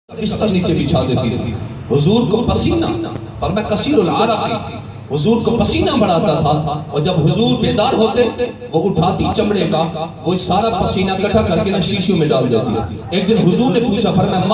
بستر نیچے بچھا دیتی تھی. حضور کو پسینہ فرمایا کثیر العرق، حضور کو پسینہ بڑھاتا تھا، اور جب حضور بیدار ہوتے وہ اٹھاتی چمڑے کا وہ سارا پسینہ اکٹھا کر کے شیشیوں میں ڈال دیتی. ایک دن حضور نے پوچھا، فرمایا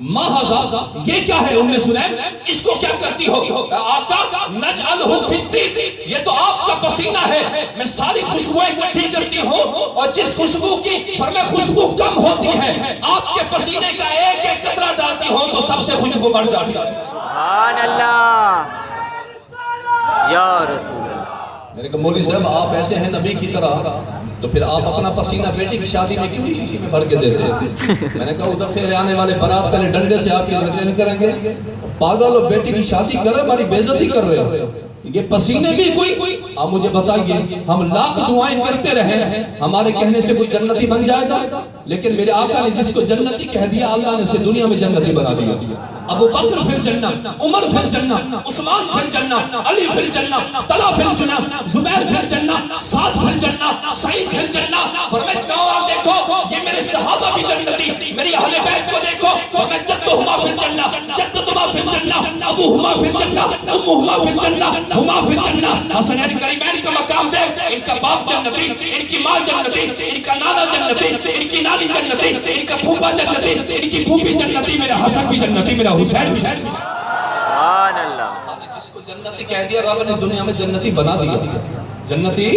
ما ھذا، یہ کیا ہے ام سلیم، اس کو کیا کرتی ہو؟ آقا نجعلہ فی الطیب، یہ تو آپ کا پسینہ ہے، میں ساری خوشبوئیں اکٹھی کرتی ہوں، اور جس خوشبو کی فرمایا خوشبو کم ہوتی ہے آپ کے پسینے کا ایک ایک قطرہ ڈالتی ہوں تو سب سے خوشبو بڑھ جاتی ہے. سبحان اللہ یا رسول اللہ. میں نے کہا مولوی صاحب آپ ایسے ہیں نبی کی طرح، تو پھر آپ اپنا پسینہ بیٹی کی شادی میں کیوں شیشی میں بھر کے دیتے ہیں؟ میں نے کہا ادھر سے آنے والے بارات پہلے ڈنڈے سے آپ کی رجوع نہیں کریں گے، پاگل ہو، بیٹی کی شادی کر رہے ہماری بے عزتی کر رہے ہو. یہ پسینے بھی کوئی آپ مجھے بتائیے، ہم لاکھ دعائیں کرتے رہے ہمارے کہنے سے کوئی جنتی بن جائے گا؟ لیکن میرے آقا نے جس کو جنتی کہہ دیا اللہ نے اسے دنیا میں جنتی بنا دیا. ابو بکر فی الجنہ، عمر فی الجنہ، عثمان فی الجنہ، علی فی الجنہ، طلحہ فی الجنہ، زبیر فی الجنہ، سعد فی الجنہ، سعید فی الجنہ. فرمایا کہاں دیکھو یہ میرے صحابہ بھی جنتی، میری اہل بیت کو دیکھو، فرمایا جدہما فی الجنہ، جدتما فی الجنہ، ابوہما فی الجنہ، امہما فی الجنہ، ہما فی الجنہ. حسنین کریمین کا مقام دیکھ، ان کا باپ جنتی، ان کی ماں جنتی، ان کا نانا جنتی، ان کی نانی جنتی، ان کا پھوپا جنتی، ان کی پھوپھی جنتی، میرا حسن بھی جنتی، میرا حسین بھی. سبحان اللہ. جس کو جنتی کہہ دیا رب نے دنیا میں جنتی بنا دیا، جنتی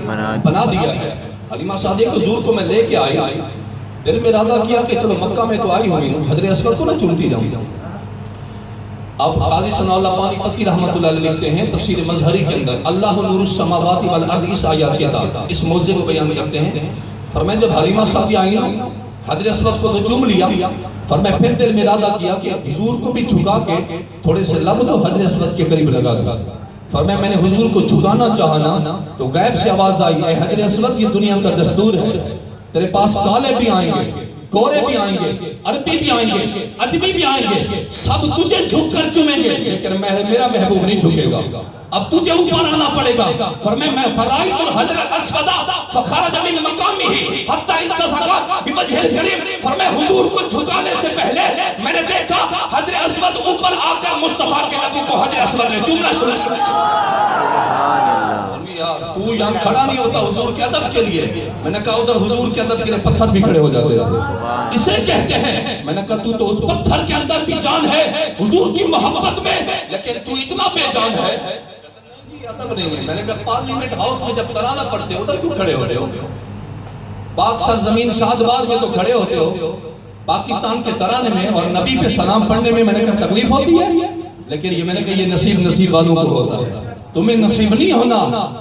بنا دیا ہے. حلیمہ سعدیہ حضور کو میں لے کے آئی، دل میں ارادہ کیا کہ چلو مکہ میں تو آئی ہوئی ہوں، حضرت اسود کو نہ چنتی جاؤں. اب قاضی ثناء اللہ پانی پتی رحمۃ اللہ علیہ لکھتے ہیں تفسیر مظہری کے اندر، اللہ نور السماوات والارض، اس آیات کے تحت اس موضوع کو بیان کرتے ہیں. فرمایا جب حلیمہ سعدیہ آئی نا، حضرت اسود کو تو چوم لیا، فرمایا پھر دل میں ارادہ کیا کہ حضور کو بھی جھکا کے تھوڑے سے لب تو حضرت اسود کے قریب لگا دیا. فرمایا میں نے حضور کو جھکانا چاہا نا تو غیب سے آواز آئی، اے حضرت اسود یہ دنیا کا دستور ہے، تیرے پاس کالے بھی آئیں گے، گورے بھی آئیں گے، عربی بھی آئیں گے، ادبی بھی آئیں گے، سب تجھے جھک کر چومیں گے، لیکن میرا محبوب نہیں جھکے گا، اب تجھے اوپر آنا پڑے گا. فرمایا میں فرائض الحضرت اسود فخرج من مقامہ حتی التصق بوجہ الکریم. فرمایا حضور کو جھکانے سے پہلے میں نے دیکھا حضرت اسود اوپر آ کر مصطفیٰ کے لبوں کو حضرت اسود نے چومنا شروع کیا. تو یہاں کھڑا نہیں ہوتا حضور کے ادب کے لیے، میں نے کہا ادھر حضور کے ادب کے لیے پتھر بھی کھڑے ہو جاتے ہیں، اسے کہتے ہیں. میں نے کہا تو اس پتھر کے اندر بھی جان ہے حضور کی محبت میں، لیکن تو اتنا بے جان ہے. ادب نہیں ہے. میں نے کہا پارلیمنٹ ہاؤس میں جب ترانہ پڑھتے ہو ادھر کیوں کھڑے ہوتے ہو؟ پاک سرزمین شاد باغ میں تو کھڑے ہوتے ہو، پاکستان کے ترانے میں اور نبی پہ سلام پڑھنے میں نے کہا تکلیف ہوتی ہے، لیکن یہ میں نے کہا یہ نصیب والوں کو ہوتا ہے، تمہیں نصیب نہیں ہونا.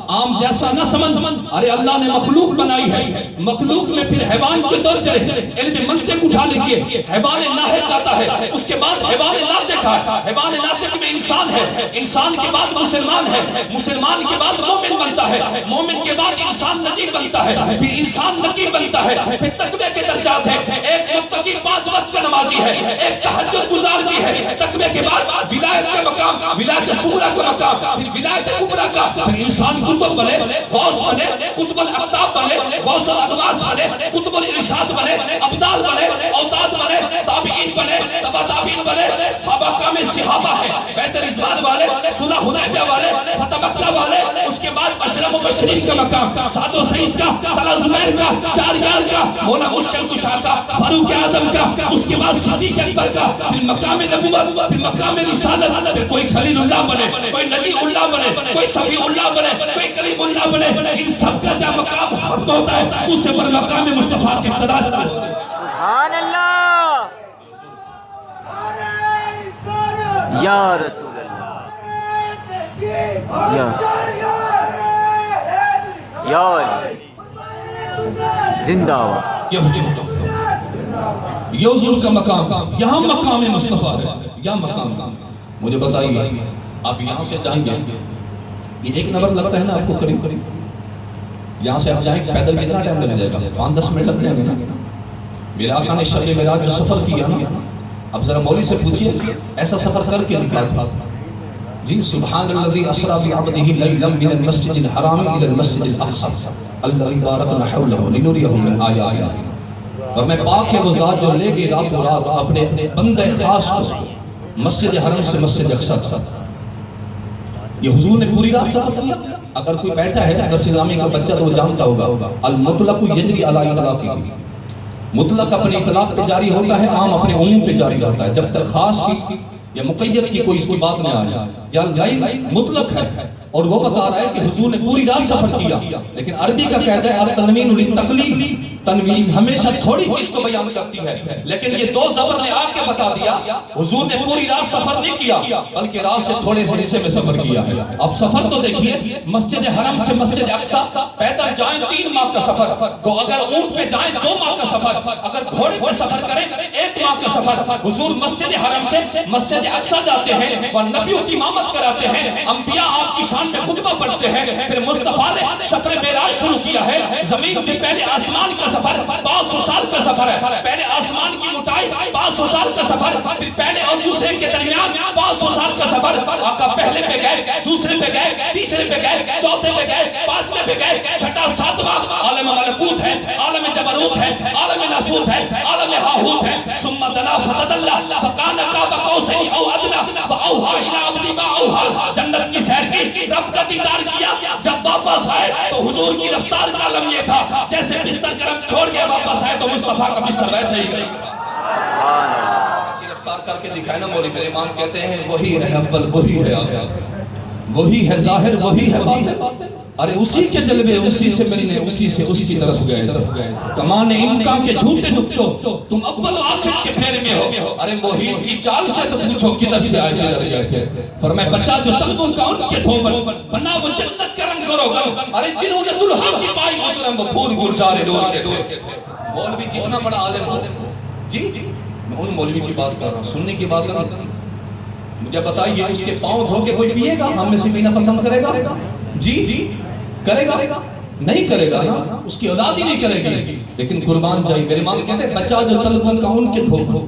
عام جیسا نہ سمجھ، ارے اللہ نے مخلوق بنائی ہے، مخلوق میں پھر حیوان کے درجے ہیں. علم منطق اٹھا لیجئے، حیوان ناطق آتا ہے، اس کے بعد حیوان ناطق ہے، حیوان ناطق میں انسان ہے، انسان کے بعد مسلمان ہے، مسلمان کے بعد مومن بنتا ہے، مومن کے بعد انسان نجیب بنتا ہے، پھر انسان نقیب بنتا ہے، پھر تقوی کے درجات ہیں. ایک متقی 5 وقت کا نمازی ہے، ایک تہجد گزار بھی ہے. تقوی کے بعد ولایت کا مقام، ولایت صغریٰ کا مقام، پھر ولایت کبریٰ کا، پھر انسان قطب بنے، غوث بنے، قطب الاقطاب بنے، غوث الاغواث بنے، قطب الارشاد بنے، ابدال بنے، اوتاد بنے، تابعین بنے، تبع تابعین بنے. سابقہ میں صحابہ ہیں، بیت رضوان والے، صلح حدیبیہ والے، فتح مکہ والے. اس کے بعد عشرہ مبشرین کا مقام، سعد و سعید کا، طلحہ زبیر کا، 4 یار کا، مولا مشکل کشا کا، فاروق اعظم کا، اس کے بعد صدیق اکبر کا، پھر مقام نبوت، پھر مقام رسالت. پھر کوئی خلیل اللہ بنے، کوئی نبی اللہ بنے، کوئی صفی اللہ بنے، کوئی کلیم اللہ بنے. ان سب کا جب مقام ختم ہوتا ہے اس سے پر مقام مصطفیٰ کے ابتدا ہوتا ہے. سبحان اللہ یا رسول اللہ یا علی زندہ ہوا. یہ حضور کا مقام، یہاں مقام مصطفیٰ ہے. یہاں مقام مجھے بتائیے آپ یہاں سے جائیں گے یہ 1 نمبر لگتا ہے نا آپ کو قریب، یہاں سے آپ جائیں پیدل کتنا ٹائم لگ جائے گا؟ 5-10 منٹ لگ جائیں گے نا. میرے آقا نے شب معراج جو سفر کیا نا، اب ذرا مولوی سے پوچھئے ایسا سفر کر کے دکھا جی. سبحان الذی اسری بعبدہ لیلا من المسجد الحرام الی المسجد الاقصی الذی بارکنا حولہ لنریہ من آیاتنا. فرمایا پاک ہے وہ ذات جو لے گئی رات و رات اپنے بندے خاص کو مسجد حرم سے مسجد اقصی تک. یہ حضور نے پوری رات سفر کیا. اگر کوئی بیٹھا ہے اگر اسلامی کا بچہ تو وہ جانتا ہوگا المطلق یجری علی اطلاقہ، مطلق اپنے اطلاق پہ جاری ہوتا ہے، عام اپنے عموم پہ جاری ہوتا ہے. جب تک خاص کی یا مقید کی کوئی اس کی بات میں آیا یا لائن مطلق ہے. اور وہ بتا رہا ہے کہ حضور نے پوری رات سفر کیا. لیکن عربی کا قاعدہ ہے التنوین للتقلیل، تنوین ہمیشہ تھوڑی چیز کو بیان کرتی ہے. لیکن یہ دو زبر نے آ کے بتا دیا حضور نے پوری رات سفر نہیں کیا بلکہ رات سے تھوڑے سے حصے میں سفر کیا ہے. اب سفر تو دیکھیے مسجد حرم سے مسجد اقصی پیدل جائیں 3 ماہ کا سفر، تو اگر اونٹ پہ جائیں 2 ماہ کا سفر، اگر گھوڑے پہ سفر کریں 1 ماہ کا سفر. حضور مسجد حرم سے مسجد اقصی جاتے ہیں اور نبیوں کی امامت کراتے ہیں، انبیاء آپ کی شان میں خطبہ پڑھتے ہیں. پھر مصطفیٰ نے سفر معراج شروع کیا ہے. زمین سے پہلے آسمان کا سفر 500 سال کا سفر ہے. پہلے آسمان کی موٹائی 500 سال کا سفر، پھر پہلے اور دوسرے کے درمیان 500 سال کا سفر. آقا پہلے پہ گئے، دوسرے پہ گئے، تیسرے پہ گئے، چوتھے پہ گئے، 5ویں پہ گئے، چھٹا 7واں عالم ملکوت ہے، عالم جبروت ہے، عالم ناسوت ہے، عالم ہاہوت ہے. ثم دنا فتدلى فكان قاب قوسين او ادنى فاوحى الى عبده ما اوحى. جنت کی سیر کی، رب کا دیدار کیا. جب واپس آئے تو حضور کی رفتار کا عالم یہ تھا جیسے بستر گرم چھوڑ کے واپس آئے تو مصطفیٰ کا بستر ویسے ہی گئی. ایسی رفتار کر کے دکھائے نا مولوی. میرے امام کہتے ہیں وہی ہے اول، وہی ہے آخر، وہی ہے ظاہر، وہی ہے باطن. ارے اسی کے جلوے، اسی سے ملنے، اسی سے اس کی طرف گئے. کمان امکان کے جھوٹے نکتو تم اول و آخر کے پھیرے میں ہو. ارے محیط کی چال سے تو پوچھو کدھر سے آئے کدھر گئے تھے. فرمایا بچہ جو طلبوں کا ان کے دھوبن بنا وہ جنت کا رنگ گروگا. ارے جنہوں نے دلہا کی پائی اترم وہ پھول گلزار نور کے تھے. مولوی جتنا بڑا عالم ہو، جی میں ان مولوی کی بات کر رہا ہوں، سننے کی بات کر رہا ہوں. مجھے بتائیے اس کے پاؤں دھو کے کوئی پیے گا؟ ہم میں سے پینا پسند کرے گا؟ جی کرے گا؟ نہیں کرے گا نا، اس کی اولاد ہی نہیں کرے گی. لیکن قربان جائے میرے امام کہتے ہیں بچہ جو طلبوں کا ان کے دھو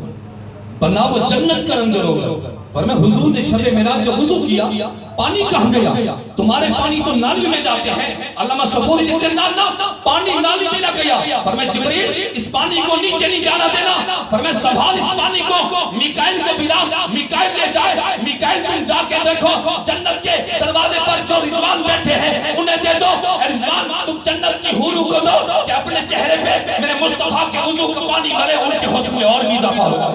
بنا وہ جنت کا رنگ روغن. فرمایا حضور نے شب معراج جو وضو کیا پانی کہاں گیا؟ تمہارے پانی تو نالی میں جاتے ہیں. علامہ صفوری کہتے ہیں نا پانی نالی میں نہ گیا. فرمایا جبریل اس پانی کو نیچے نہیں جانا دینا. فرمایا سنبھال اس پانی کو، میکائیل کو بلا، میکائیل لے جائے. میکائیل تم جا کے دیکھو جنت کے دروازے پر جو رضوان بیٹھے ہیں انہیں دے دو. رضوان تم جنت کی حوروں کو دو کہ اپنے چہرے پہ میرے مصطفیٰ کے وضو کا پانی ملے، ان کے حسن میں اور بھی اضافہ ہوگا.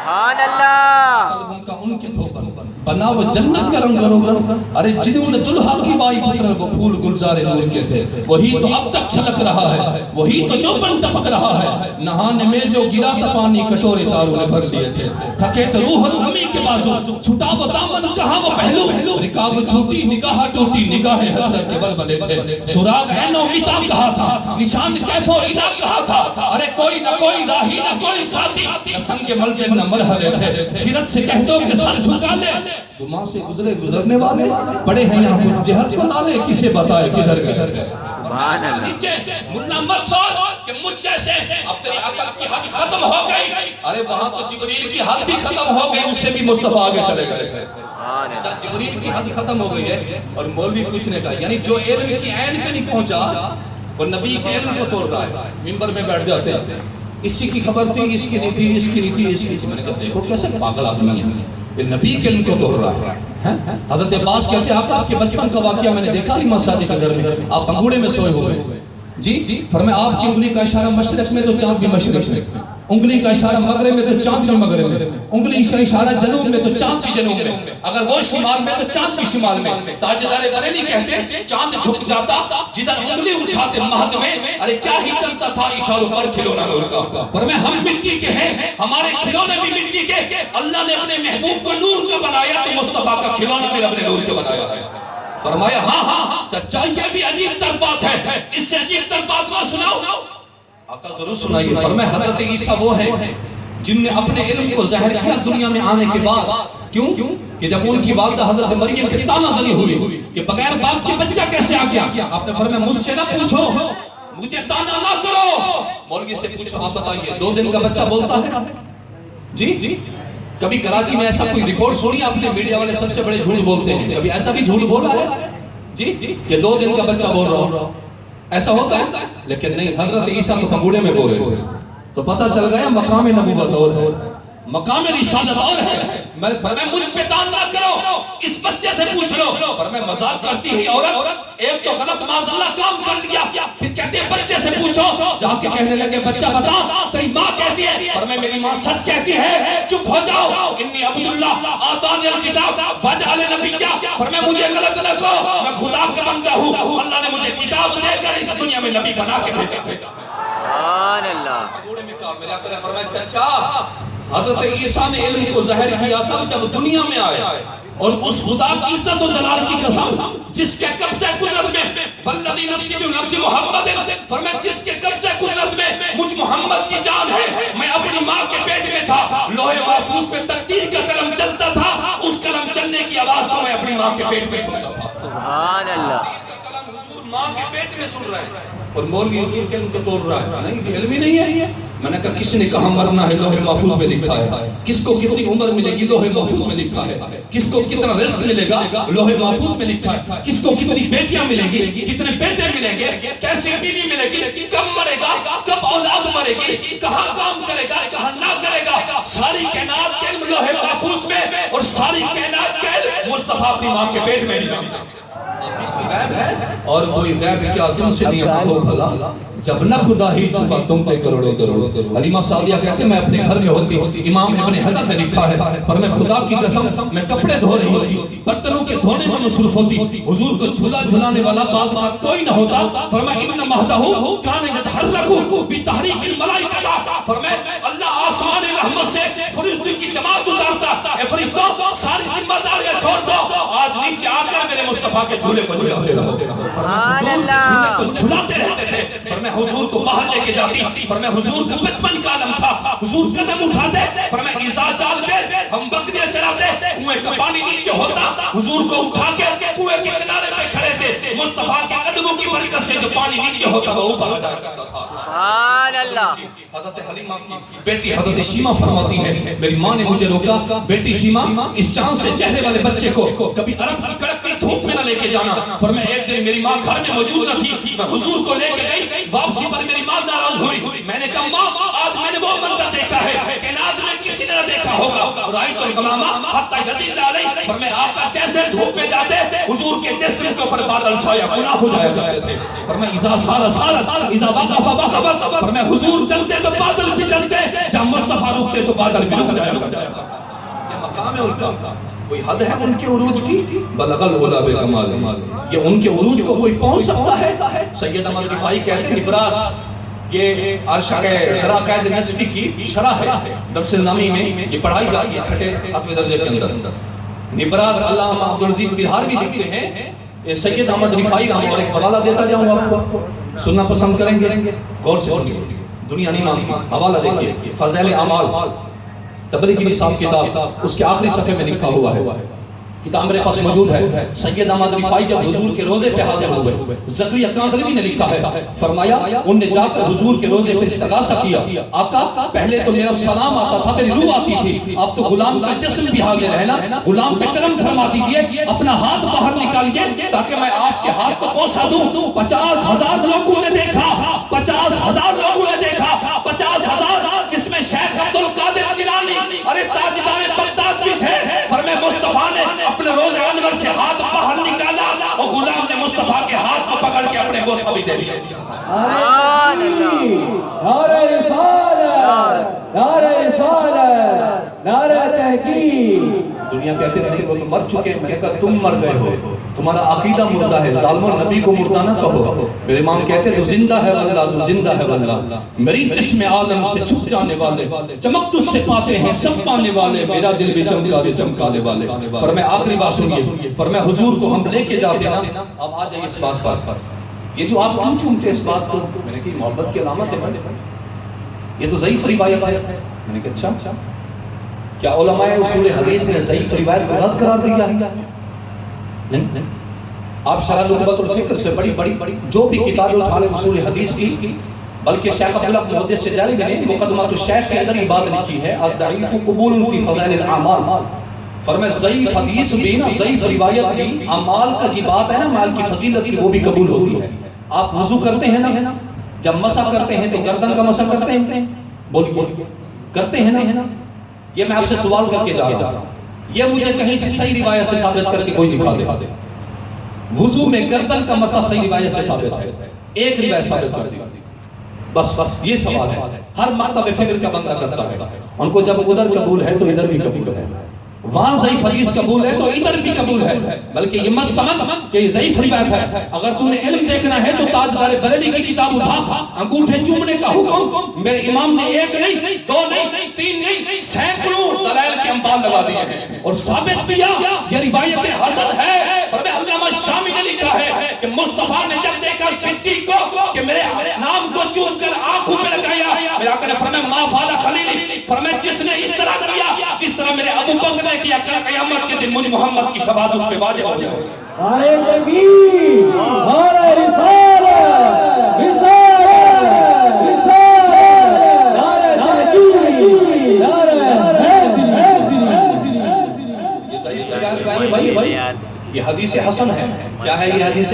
سبحان اللہ. طلبوں کا ان کے دھوبن بنا وہ جنت کا رنگ روغن. ارے جنہوں نے دلہا کی بائی پترن وہ پھول گلزار نور کے تھے. وہی تو اب تک چھلک رہا ہے، وہی تو جو بن ٹپک رہا ہے. نہانے میں جو گرا تھا پانی کٹورے تاروں نے بھر لیے تھے. تھکے تو روح الہمی کے بازو، چھٹا وہ دامن کہاں وہ پہلو. رکاب چھوٹی نگاہ ٹوٹی، نگاہ حسرت کے بلبلے تھے. سراغ عین و میتاب کہا تھا، نشان کیف و علا کہا تھا. ارے کوئی نہ کوئی راہی نہ کوئی ساتھی، سنگ ملجن نہ مرحلے تھے. خیرت سے کہہ دو کہ سر جھکا لے. دماغ سے گزرے گزرنے والے پڑے ہیں یہاں خود جہت کو لالے، کسے بتائے کدھر گئے. نیچے منا مت سوچ کہ مجھ جیسے اب تیری عقل کی حد ختم ہو گئی. ارے وہاں تو جبریل کی حد بھی ختم ہو گئی، اس سے بھی مصطفیٰ آگے چلے گئے. جبریل کی حد ختم ہو گئی ہے اور مولوی پوچھنے کا یعنی جو علم کی عین پہ نہیں پہنچا وہ نبی کے علم کو توڑ رہا ہے. منبر میں بیٹھ جاتے ہیں اسی کی خبر تھی، اس کی نہیں تھی، اس کی نہیں تھی، اس کی. میں نے کہا دیکھو کیسے پاگل آدمی ہے، یہ نبی کے علم کو توڑ رہا ہے. حضرت عباس کہتے ہیں آقا آپ کے بچپن کا واقعہ میں نے دیکھا علی مسادی کے گھر میں، آپ پنگوڑے میں سوئے ہوئے. جی فرمایا آپ کی انگلی کا اشارہ مشرق میں تو چاند بھی مشرق میں، انگلی کا اشارہ مغرب میں تو چاند بھی مغرب میں، انگلی کا اشارہ جنوب میں تو چاند بھی جنوب میں. اگر وہ شمال میں تو چاند بھی شمال میں. تاجدار بریلی کہتے چاند جھک جاتا جدھر انگلی اٹھاتے مہد میں. ارے کیا ہی چلتا تھا اشاروں پر کھلونا نور کا. فرمایا ہم مٹی کے ہیں، ہمارے کھلونے بھی مٹی کے. اللہ نے اپنے محبوب کو نور کا بنایا تو مصطفیٰ کا کھلونا بھی اپنے نور کے بنایا ہے. فرمایا ہاں چچا یہ بھی عجیب تر بات ہے، اس سے عجیب تر بات نہ سناؤ. آقا ضرور سنائیے. فرمایا حضرت عیسیٰ وہ ہیں جن نے اپنے علم کو ظاہر کیا دنیا میں آنے کے بعد. کیوں کہ جب ان کی والدہ حضرت مریم کی تانا زنی ہوئی کہ بغیر باپ کے بچہ کیسے آ گیا، آپ نے فرمایا مجھ سے نہ پوچھو، مجھے تانا نہ کرو، مولوی سے پوچھو. آپ بتائیے 2 دن کا بچہ بولتا ہے؟ جی کبھی کراچی میں ایسا کوئی رپورٹ سنی آپ نے؟ میڈیا والے سب سے بڑے جھوٹ بولتے ہیں، کبھی ایسا بھی جھوٹ بولا ہے جی کہ 2 دن کا بچہ بول رہا ہوں؟ ایسا ہوتا ہے؟ لیکن نہیں، حضرت عیسیٰ تو پنگوڑے میں بولے. تو پتہ چل گیا مقام نبوت اور ہے، مقام رسالت اور ہے۔ میں مجھ پہ تان نہ کرو، اس بچے سے پوچھ لو۔ پر میں مذاق کرتی ہے عورت، ایک تو غلط معاذ اللہ کام کر لیا، پھر کہتے ہیں بچے سے پوچھو، جا کے کہنے لگے بچہ بتا تیری ماں کہتی ہے، پر میں میری ماں سچ کہتی ہے، چپ ہو جاؤ، انی عبداللہ آتانی الکتاب وجعل نبیا، پر میں مجھے غلط نہ کہو، میں خدا کا بندہ ہوں، اللہ نے مجھے کتاب دے کر اس دنیا میں نبی بنا کے بھیجا۔ سبحان اللہ۔ میرے آقا نے فرمایا چچا حضرت عیسیٰ نے علم کو ظاہر کیا تھا جب دنیا میں آئے، اور اس خدا کی عزت و جلال کی قسم جس کے قبضہ قدرت میں والذی نفسی بنفس محمد، فرمایا جس کے قبضہ قدرت میں مجھ محمد کی جان ہے، میں اپنی ماں کے پیٹ میں تھا، لوح محفوظ پہ تقدیر کا قلم چلتا تھا، اس قلم چلنے کی آواز کو میں اپنی ماں کے پیٹ میں سنتا تھا۔ سبحان اللہ۔ تقدیر کا قلم حضور ماں کے پیٹ میں سن رہے ہیں، اور مولوی حضور کے ان کو توڑ رہا ہے، نہیں علم ہی نہیں ہے۔ میں نے کہا کس نے کہا مرنا ہے لوح محفوظ میں لکھا ہے، کس کو کتنی عمر ملے گی لوح محفوظ میں لکھا ہے، کس کو کتنا رزق ملے گا لوح محفوظ میں لکھا ہے، کس کو کتنی بیٹیاں ملیں گی، کتنے بیٹے ملیں گے، کیسے بیوی ملے گی، کب مرے گا، کب اولاد مرے گی، کہاں کام کرے گا، کہاں نہ کرے گا، ساری کائنات کے علم لوح محفوظ میں، اور ساری کائنات کے علم مصطفیٰ اپنی ماں کے پیٹ میں لکھا ہے۔ کوئی غیب ہے اور کوئی غیب کیا تم سے نہیں ہو بھلا، جب نہ خدا ہی چھپا تم پہ کروڑوں کروڑ۔ حلیمہ سعدیہ کہتے ہیں میں اپنے گھر میں ہوتی، امام ابن حجر نے لکھا ہے، پر میں خدا کی قسم میں کپڑے دھو رہی ہوتی، برتنوں کے دھونے میں مصروف ہوتی، حضور کو جھولا جھلانے والا بات بات کوئی نہ ہوتا، فرمایا ان مہدہ کان یتحرک بتحریک الملائکہ، فرمایا اللہ آسمان رحمت سے فرشتوں کی جماعت اتارتا، اے فرشتوں ساری ذمہ داریاں چھوڑ دو، آج نیچے آ کر میرے مصطفیٰ کے جھولے کو جھلاتے رہو۔ سبحان اللہ۔ حضور جھلاتے رہتے تھے، پر میں حضور کو باہر لے کے جاتی، پر میں حضور کا بچپن کا عالم تھا، حضور قدم اٹھاتے، پر میں عیسیٰ چال پہ ہم بکریاں چلاتے، کنویں کا پانی نیچے ہوتا، حضور کو اٹھا کے کنویں کے کنارے پہ کھڑے تھے، مصطفیٰ کے قدموں کی برکت سے جو پانی نیچے ہوتا وہ اوپر آ جاتا تھا۔ سبحان اللہ۔ حضرت حلیمہ کی بیٹی حضرت شیمہ فرماتی ہے میری ماں نے مجھے روکا، بیٹی شیمہ اس چاند سے چہرے والے بچے کو کبھی عرب کی کڑکتی دھوپ میں نہ لے کے جانا، پر میں ایک دن میری ماں گھر میں موجود نہ تھی، میں حضور کو لے کے گئی، واپسی پر میری ماں ناراض ہوئی، میں نے کہا ماں آج میں نے وہ منظر دیکھا ہے کائنات میں کسی نے نہ دیکھا ہوگا، رأیت الغمام حتی یغیظ علیہ، پر میں آقا جیسے دھوپ میں جاتے حضور کے جسم کے اوپر بادل سایہ گناہ ہو جایا کرتے تھے، پر میں اذا وقف پر میں حضور چلتے تو بادل بھی چلتے، جب مصطفیٰ رکتے تو بادل بھی رک جایا۔ یہ مقام ہے ان کا، کوئی حد ہے ان کے عروج کی، بلغ العلا بکمال، یہ ان کے عروج کو کوئی پہنچ سکتا ہے؟ سید احمد رفاعی کہتے ہیں نبراس، یہ عرشہ کے شراقید نصفی کی شرح ہے، درس نامی میں یہ پڑھائی جاتی ہے چھٹے ساتویں درجے کے اندر۔ نبراس علامہ عبدالعزیز بہار بھی لکھتے ہیں، سید احمد رفاعی رحمہ اللہ ایک حوالہ دیتا جاؤں آپ کو، سننا پسند کریں گے، غور سے سنیے، دنیا نہیں مانتی، حوالہ دیکھیے فضائل اعمال تبریگی صاحب کتاب، اس کے آخری صفحے میں لکھا ہوا ہے، کتاب میرے پاس موجود ہے، سید احمد رفاعی جب حضور کے روزے پہ حاضر ہوئے، زکریا کاندھلوی نے لکھا ہے، فرمایا انہوں نے جا کر حضور کے روزے پہ استغاثہ کیا، آقا پہلے تو میرا سلام آتا تھا، میری روح آتی تھی، اب تو غلام کا جسم بھی حاضر ہے نا، غلام پہ کرم فرما دیجئے، اپنا ہاتھ باہر نکالیے تاکہ میں آپ کے ہاتھ کو پوسا دوں۔ 50,000 لوگوں نے دیکھا، 50,000 لوگوں نے دیکھا، 50,000 جس میں شیخ عبدالقادر جیلانی، ارے تاجدار بغداد بھی تھے، پر میں مصطفیٰ نے اپنے روزے انور سے ہاتھ باہر نکالا اور غلام نے مصطفیٰ کے ہاتھ کو پکڑ کے اپنے بوسہ بھی دے دیا۔ نعرہ رسالت، نعرہ رسالت، نعرہ تحقیق۔ دنیا کہتے ہیں وہ تو مر چکے ہیں، میں نے کہا تم مر گئے ہو، تمہارا عقیدہ مردہ ہے، ظالموں نبی کو مردہ نہ کہو۔ میرے امام کہتے ہیں تو زندہ ہے واللہ، تو زندہ ہے واللہ، میری چشم عالم سے چھپ جانے والے، چمک تجھ سے پاتے ہیں سب پانے والے، میرا دل بھی چمکا دے چمکانے والے۔ پر میں آخری بات سنیے، پر میں حضور کو ہم لے کے جاتے ہیں نا، اب آ جائیے اس بات پر، یہ جو آپ کیوں چونتے اس بات کو، میں نے کہا محبت کی علامت ہے، یہ تو ضعیف روایت ہے، میں نے کہا اچھا، کیا علماء اصول حدیث نے ضعیف روایت کو رد قرار دیا؟ نہیں، آپ شرح نخبۃ الفکر سے بڑی جو بھی کتابیں اٹھا لیں اصول حدیث کی، بلکہ شیخ عبداللہ محدث سجالی نے مقدمات الشیخ کے اندر یہ بات لکھی ہے، الضعیف قبول فی فضائل الاعمال، فرمایا ضعیف حدیث بھی نا، ضعیف روایت بھی اعمال کا جی بات ہے نا، مال کی فضیلت کی، وہ بھی قبول ہوتی ہے۔ آپ وضو کرتے ہیں نا، جب مسح کرتے ہیں تو گردن کا مسح کرتے ہیں، بولیے کرتے ہیں نا؟ یہ میں آپ سے سوال کر کے جا رہا ہوں، یہ مجھے کہیں سے صحیح روایت سے ثابت کر کے کوئی دکھا دے۔ وضو میں گردن کا مسح صحیح روایت سے ثابت ہے، ایک روایت ثابت کر دی، بس یہ سوال ہے۔ ہر مرتبہ فکر کا بندہ کرتا ہے، ان کو جب ادھر قبول ہے تو ادھر بھی قبول ہے، وہاں ضعیف حدیث قبول ہے تو ادھر بھی قبول ہے، بلکہ یہ مت سمجھ کہ یہ ضعیف روایت ہے۔ اگر تو نے علم دیکھنا ہے تو تاجدار بریلی کی کتاب اٹھا، انگوٹھے چومنے کا حکم میرے امام نے ایک نہیں، دو نہیں، تین نہیں، سینکڑوں دلائل کے انبار لگا دیے ہیں اور ثابت کیا یہ روایت حسن ہے۔ اور میں علامہ شامی نے لکھا ہے کہ مصطفیٰ نے جب دیکھا صدیق کو کہ میرے نام کو چوم کر آنکھوں پہ لگایا، میرے آقا نے فرمایا ما فعل خلیلی، فرمایا جس نے اس طرح کیا جس طرح میرے ابو بکر نے کیا، کل قیامت کے دن مجھے محمد کی شفاعت اس پہ واجب ہو جائے۔ نعرہ تکبیر، نعرہ رسالت، رسالت، رسالت، نعرہ تحقیق، نعرہ حیدری۔ یہ صحیح روایت ہے بھائی، یہ حدیث حسن ہے۔ کیا ہے یہ حدیث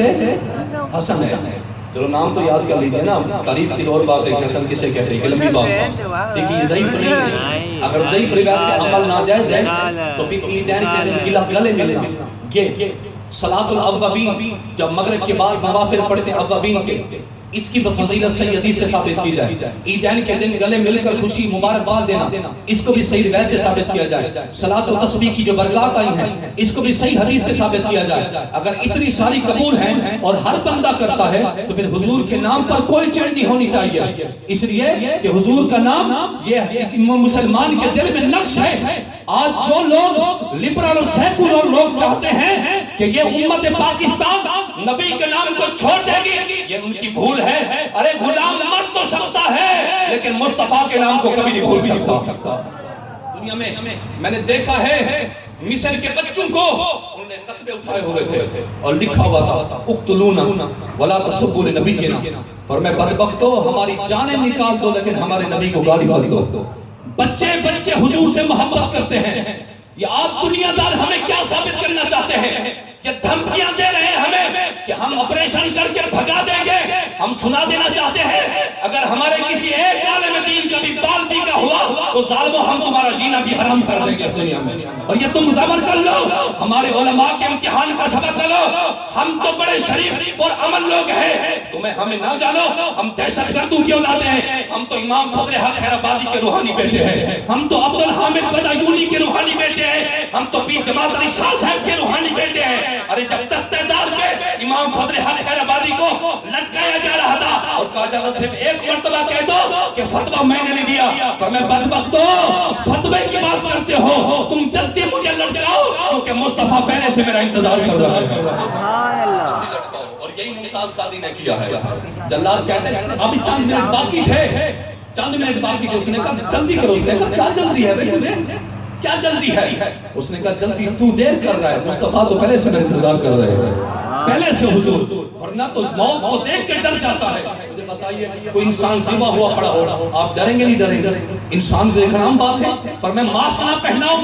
حسن ہے؟ چلو نام تو یاد کر لیجئے نا، تعریف کی اور بات ہے کہ حسن کسے کہتے ہیں، کہ لمبی بات ہے، دیکھیں یہ ضعیف نہیں ہے۔ اگر ضعیف روایت پہ عمل ناجائز ہے تو پھر عیدین کے دن گلے ملنا، یہ صلاۃ الاوابین جب مغرب کے بعد نوافل پڑھتے ہیں اوابین کے، اس کی فضیلت صحیح حدیث سے ثابت کی جائے۔ عیدین کے دن گلے مل کر خوشی مبارکباد دینا، اس کو بھی صحیح روایت سے ثابت کیا جائے۔ صلاۃ و تسبیح کی جو برکات آئی ہیں اس کو بھی صحیح حدیث سے ثابت کیا جائے۔ اگر اتنی ساری قبول ہیں اور ہر بندہ کرتا ہے تو پھر حضور کے نام پر کوئی چڑھ نہیں ہونی چاہیے، اس لیے کہ حضور کا نام یہ مسلمان کے دل میں نقش ہے۔ آج جو لوگ لبرل اور سیکولر لوگ چاہتے ہیں کہ یہ امت پاکستان نبی کے نام کو چھوڑ دے گی، یہ ان کی بھول ہے۔ ارے غلام مر تو سکتا ہے لیکن مصطفیٰ کے نام کو کبھی نہیں بھول سکتا۔ دنیا میں نے دیکھا ہے مصر کے بچوں کو انہوں نے کتبے اٹھائے ہوئے تھے اور لکھا ہوا تھا اقتلونا ولا تسبوا لنبینا، اور میں بدبختو ہماری جانیں نکال دو لیکن ہمارے نبی کو گالی مت دو۔ بچے حضور سے محبت کرتے ہیں۔ یہ آپ دنیا دار ہمیں کیا ثابت کرنا چاہتے ہیں؟ یہ دھمکیاں دے رہے ہیں ہمیں کہ ہم آپریشن کر کے بھگا دیں گے۔ ہم سنا دینا چاہتے ہیں اگر ہمارے کسی ایک عالم دین کا بھی بال بیگا ہوا تو ظالموں ہم تمہارا جینا بھی حرام کر دیں گے اس دنیا میں۔ اور یہ تم صبر کر لو، ہمارے علماء کے امتحان کا سبق لو، ہم تو بڑے شریف اور امن لوگ ہیں، تمہیں ہمیں نہ جانو ہم دہشت گردوں کی اولاد ہیں، ہم تو امام فضل حق خیر آبادی کے روحانی بیٹے ہیں، ہم تو عبدالحامد بدایونی کے روحانی بیٹے ہیں، ہم تو پیر جماعت علی شاہ صاحب کے روحانی بیٹے ہیں۔ ارے جب تختہ دار پہ امام فضل حق خیر آبادی کو لٹکایا جا رہا تھا اور کہا جا رہا صرف ایک مرتبہ کہہ دو کہ فتویٰ میں نے نہیں دیا، پر میں بدبختو فتوے کی بات کرتے ہو، تم جلدی مجھے لٹکاؤ کیونکہ مصطفیٰ پہلے سے میرا انتظار کر رہا ہے۔ سبحان اللہ۔ اور یہی ممتاز قاضی نے کیا ہے۔ جلاد کہتے ہیں ابھی چند منٹ باقی تھے، چند منٹ باقی تھے، اس نے کہا جلدی کرو، اس نے کہا کیا جلدی ہے بھائی تجھے، کیا جلدی ہے؟ اس نے کہا جلدی تو دیر کر رہا ہے، مصطفیٰ تو پہلے سے میرا انتظار کر رہے ہیں، پہلے سے حضور، ورنہ تو موت کو دیکھ کے ڈر جاتا ہے۔ مجھے بتائیے کوئی انسان ذبح ہوا پڑا ہو آپ ڈریں گے نہیں ڈریں گے؟ انسان دیکھنا عام بات ہے، پر میں ماسک نہ پہناؤں،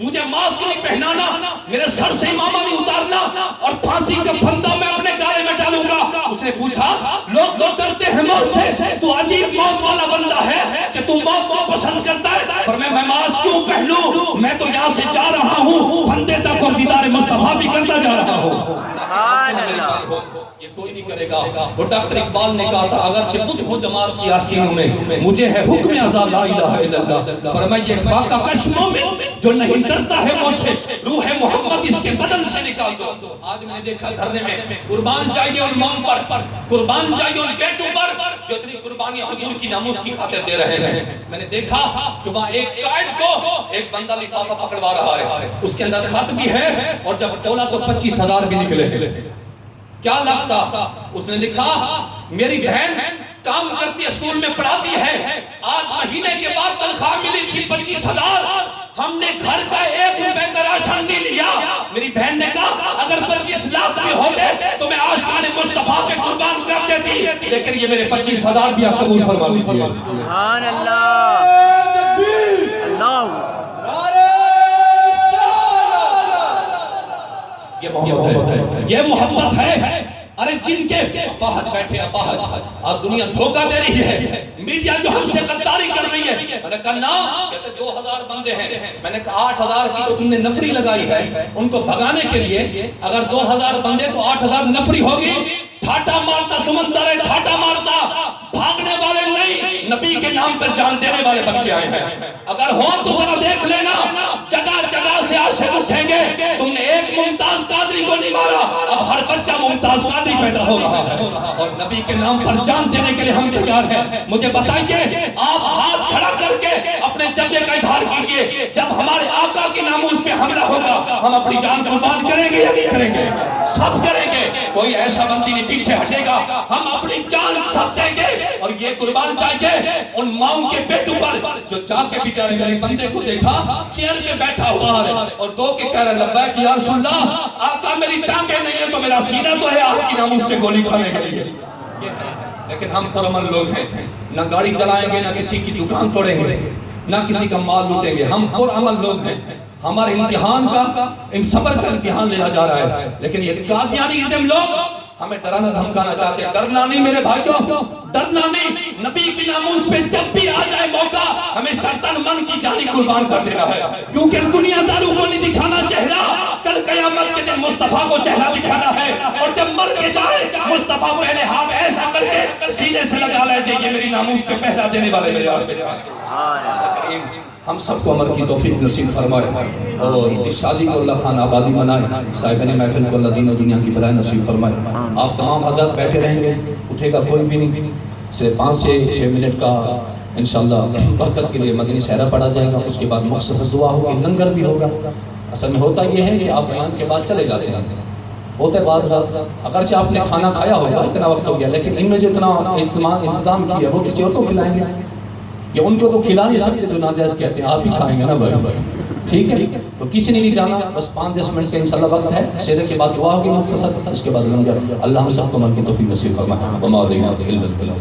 مجھے ماسک نہیں پہنانا، میرے سر سے امامہ نہیں اتارنا اور پھانسی کا پھندا میں اپنے گالے میں ڈالوں گا۔ اس نے پوچھا لوگ تو ڈرتے ہیں موت سے، تو عجیب موت والا بندہ ہے کہ تو موت کو پسند کرتا ہے، پر میں ماسک کیوں پہنوں؟ میں تو یہاں سے جا رہا ہوں پھندے تک اور دیدار مصطفیٰ بھی کرتا جا رہا ہوں۔ سبحان اللہ۔ یہ کوئی نہیں کرے گا۔ وہ ڈاکٹر اقبال نے کہا تھا اگرچہ خود ہو جماعت کی آستینوں میں مجھے ہے حکم ازا لا الہ الا اللہ، فرمایا یہ خاکہ کش مومن جو نہیں ڈرتا ہے مجھ سے، روح محمد اس کے بدن سے نکال دو۔ آج میں نے دیکھا دھرنے میں قربان چاہیے ان مام پر، قربان چاہیے ان بیٹوں پر جو اتنی قربانی حضور کی ناموس کی خاطر دے رہے ہیں۔ میں نے دیکھا کہ وہاں ایک قائد کو ایک بندہ لفافہ پکڑوا رہا ہے، اس کے اندر خط بھی ہے اور جب کھولا تو 25,000 بھی نکلے۔ کیا لفظ تھا؟ اس نے لکھا میری بہن کام کرتی اسکول میں پڑھاتی ہے، آج مہینے کے بعد تنخواہ ملی تھی 25,000، ہم نے گھر کا 1 روپے کا راشن نہیں لیا۔ میری بہن نے کہا اگر 25 لاکھ بھی ہوتے تو میں عاشقان مصطفیٰ پہ قربان کر دیتی، لیکن یہ میرے 25,000 بھی آپ قبول فرما لیجیے۔ سبحان اللہ۔ اللہ۔ یہ محبت ہے، یہ محبت ہے۔ ارے جن کے اپاہج بیٹھے اپاہج، آج دنیا دھوکہ دے رہی ہے، میڈیا جو ہم سے غداری کر رہی ہے. میں نے کہا نا، کہتے 2000 بندے ہیں. میں نے کہا 8000 کی تو تم نے نفری لگائی ہے ان کو بھگانے کے لیے. اگر 2000 بندے تو 8000 نفری ہوگی. ٹھاٹا مارتا سمندر ہے، ٹھاٹا مارتا، بھاگنے والے نہیں، نبی کے نام پر جان دینے والے بن کے آئے ہیں. اگر ہو تو ذرا دیکھ لینا، جگہ جگہ سے عاشق اٹھیں گے. تم نے ایک ممتاز قادری کو نہیں مارا، اب ہر بچہ ممتاز قادری پیدا ہو رہا ہے. اور نبی کے نام پر جان دینے کے لیے ہم تیار ہیں. مجھے بتائیے، آپ ہاتھ کھڑا کر کے اپنے جذبے کا اظہار کیجئے، جب ہمارے آقا کے ناموس پہ حملہ ہوگا ہم اپنی جان قربان کریں گے یا نہیں کریں گے؟ سب کریں گے. کوئی ایسا بندی نہیں پیچھے ہٹے گا. ہم اپنی جان سب دیں گے. اور یہ قربان چاہیے ان ماؤں کے بیٹوں پر جو جا کے بیچارے میرے بندے کو دیکھا چیئر پہ بیٹھا ہوا ہے اور دو کے کہہ رہے لبیک یا رسول اللہ، آقا میری ٹانگیں نہیں ہے تو میرا سینہ تو ہے آپ کی ناموس پہ گولی کھانے کے لیے. لیکن ہم پرامن لوگ ہیں، نہ گاڑی چلائیں گے، نہ کسی کی دکان توڑیں گے، نہ کسی کا مال لوٹیں گے. ہم پرامن لوگ ہیں. ہمارے امتحان کا صبر کا امتحان لیا جا رہا ہے. لیکن یہ قادیانیزم لوگ ہمیں ڈرانا دھمکانا چاہتے ہیں. ڈرنا نہیں میرے بھائیوں، ڈرنا نہیں. نبی کی ناموس پہ جب بھی آ جائے موقع ہمیں شیطان من کی جانی قربان کر دینا ہے. کیونکہ دنیا داروں کو نہیں دکھانا چہرہ، کل قیامت کے دن مصطفیٰ کو چہرہ دکھانا ہے. اور جب مر کے جائے مصطفیٰ کو اہل ہاتھ ایسا کر کے سینے سے لگا لے جائے، یہ میری ناموس پہ پہرا دینے والے میرے عاشق. ہم سب کو عمل کی توفیق نصیب فرمائے اور اس شادی کو اللہ خان آبادی بنائے. صاحبان محفل کو اللہ دین و دنیا کی بھلائی نصیب فرمائے. آپ تمام حضرات بیٹھے رہیں گے، اٹھے گا کوئی بھی نہیں. صرف 5 سے 6 منٹ کا انشاءاللہ برکت کے لیے مدنی سہرہ پڑھا جائے گا. اس کے بعد مخصوص دعا ہوگی، لنگر بھی ہوگا. اصل میں ہوتا یہ ہے کہ آپ بیان کے بعد چلے جاتے ہیں. ہوتے بعد رات اگرچہ آپ نے کھانا کھایا ہوگا، اتنا وقت ہو گیا، لیکن ان میں جو اتنا انتظام کیا وہ کسی اور کو کھلائیں گے. یا ان کو تو کھلا نہیں سکتے جو ناجائز کہتے ہیں، آپ ہی کھائیں گے نا بھائی. ٹھیک ہے، تو کسی نے نہیں جانا. بس 5-10 منٹ کا انشاءاللہ وقت ہے. سیرے کے بعد دعا ہوگی مختصر، اس کے بعد لنگر. اللہ ہم سب کو عمل کی توفیق نصیب فرمائے. وما علینا الا البلاغ.